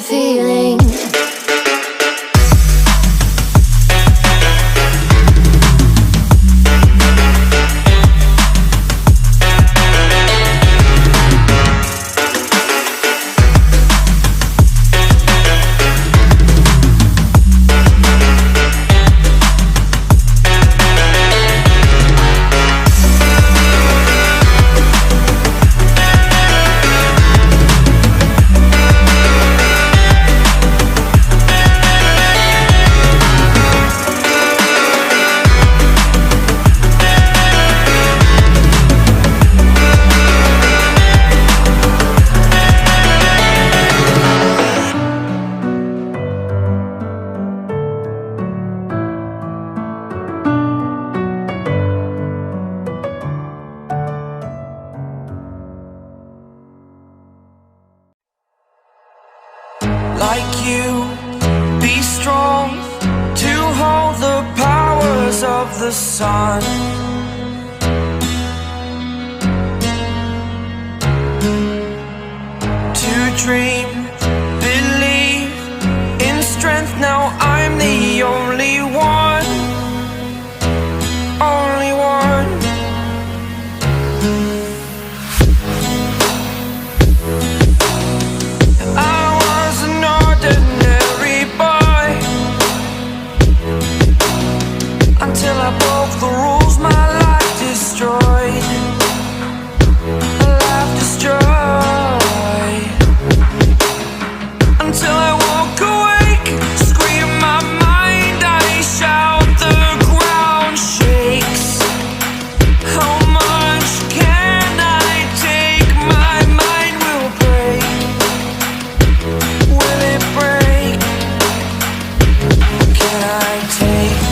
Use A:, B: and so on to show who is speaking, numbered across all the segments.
A: feeling.
B: Like you, be strong to hold the powers of the sun. To dream, believe in strength. Now I'm the only one, only one. Until I broke the rules, my life destroyed. Life destroyed. Until I walk awake, scream my mind, I shout, the ground shakes. How much can I take? My mind will break. Will it break? Can I take?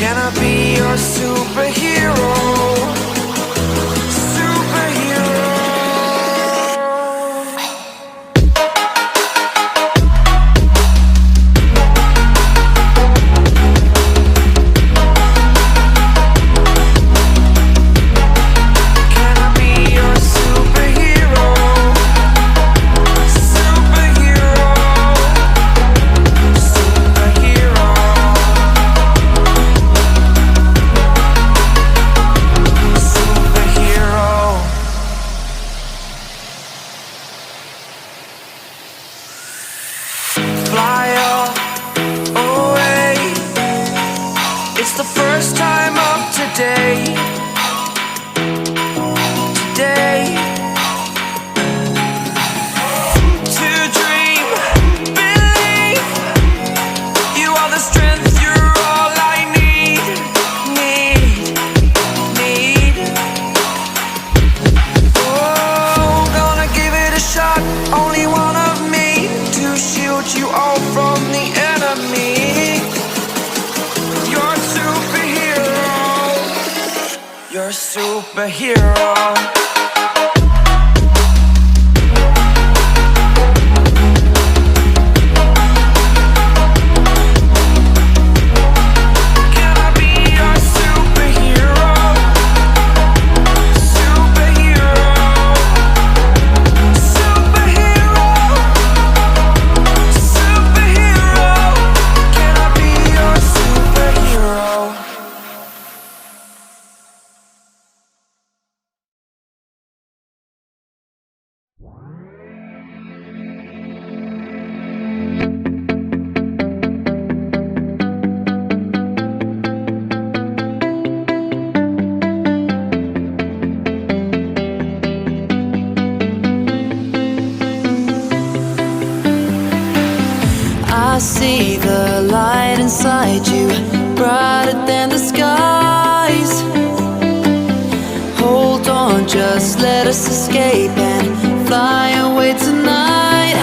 B: Can I be your superhero? Superhero. Can I be your superhero? Superhero. Superhero. Fly away. It's the first time of today. Today. To dream, believe. You are the strength, you're all I need. Need. Oh, gonna give it a shot. Only one of me to shield you all from the enemy. You're a superhero. You're a superhero. Can I be your superhero? Superhero. Superhero. Superhero. Can I be your superhero?
C: I see the light inside you, brighter than the skies. Hold on, just let us escape and fly away tonight.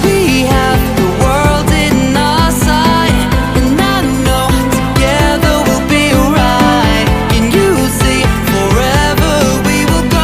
C: We have the world in our sight, and I know together we'll be alright. Can you see forever we will go?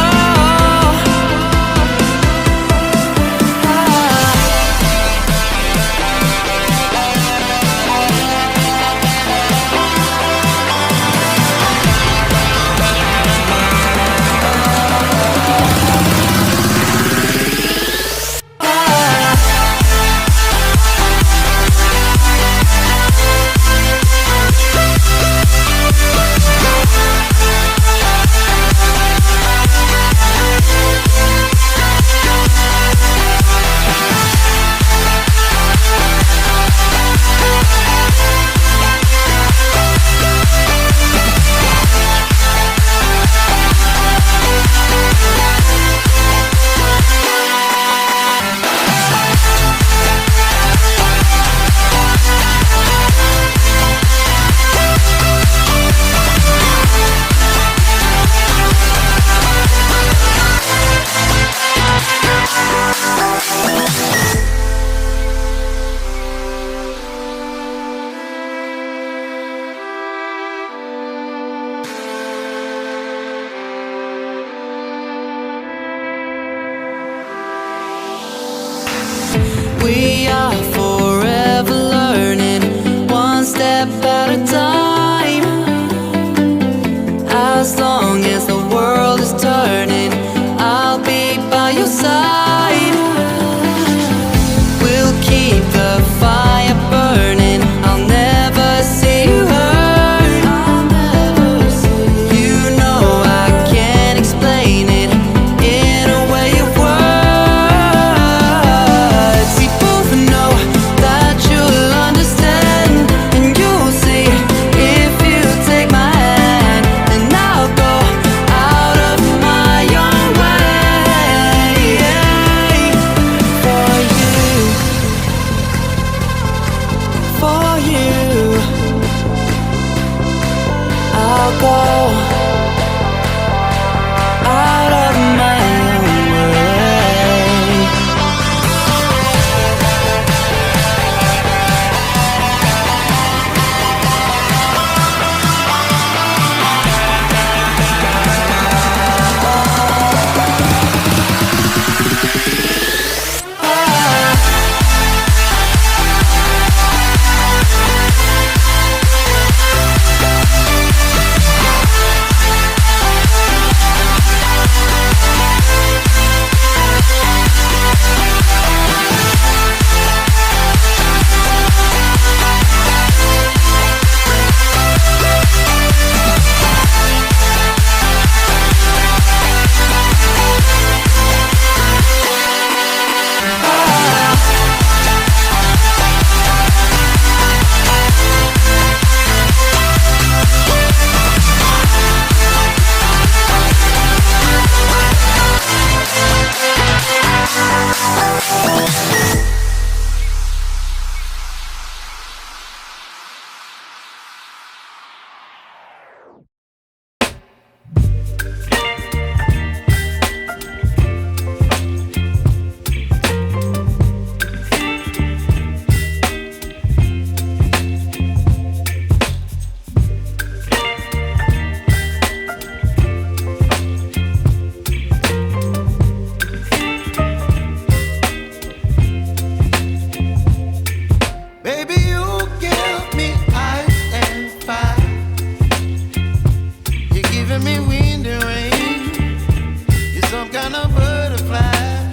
A: kind of butterfly.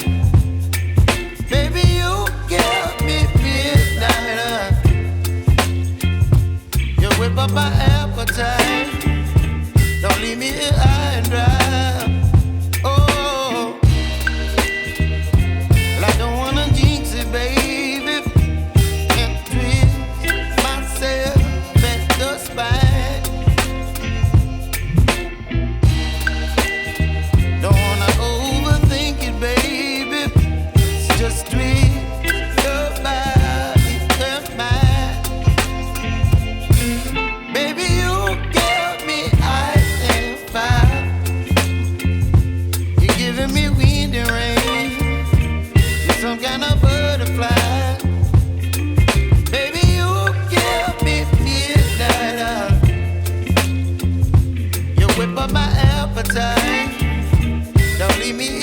A: Baby, you give me midnight. You whip up my appetite. Don't leave me here high and dry. Oh, well, I don't wanna jinx it, baby, and twist myself at the spine. Don't wanna overthink it, baby. It's just twist your body and mine. Baby, you give me ice and fire. You're giving me wind and rain. You're some kind of butterfly. Baby, you give me midnight. You whip up my appetite. Don't leave me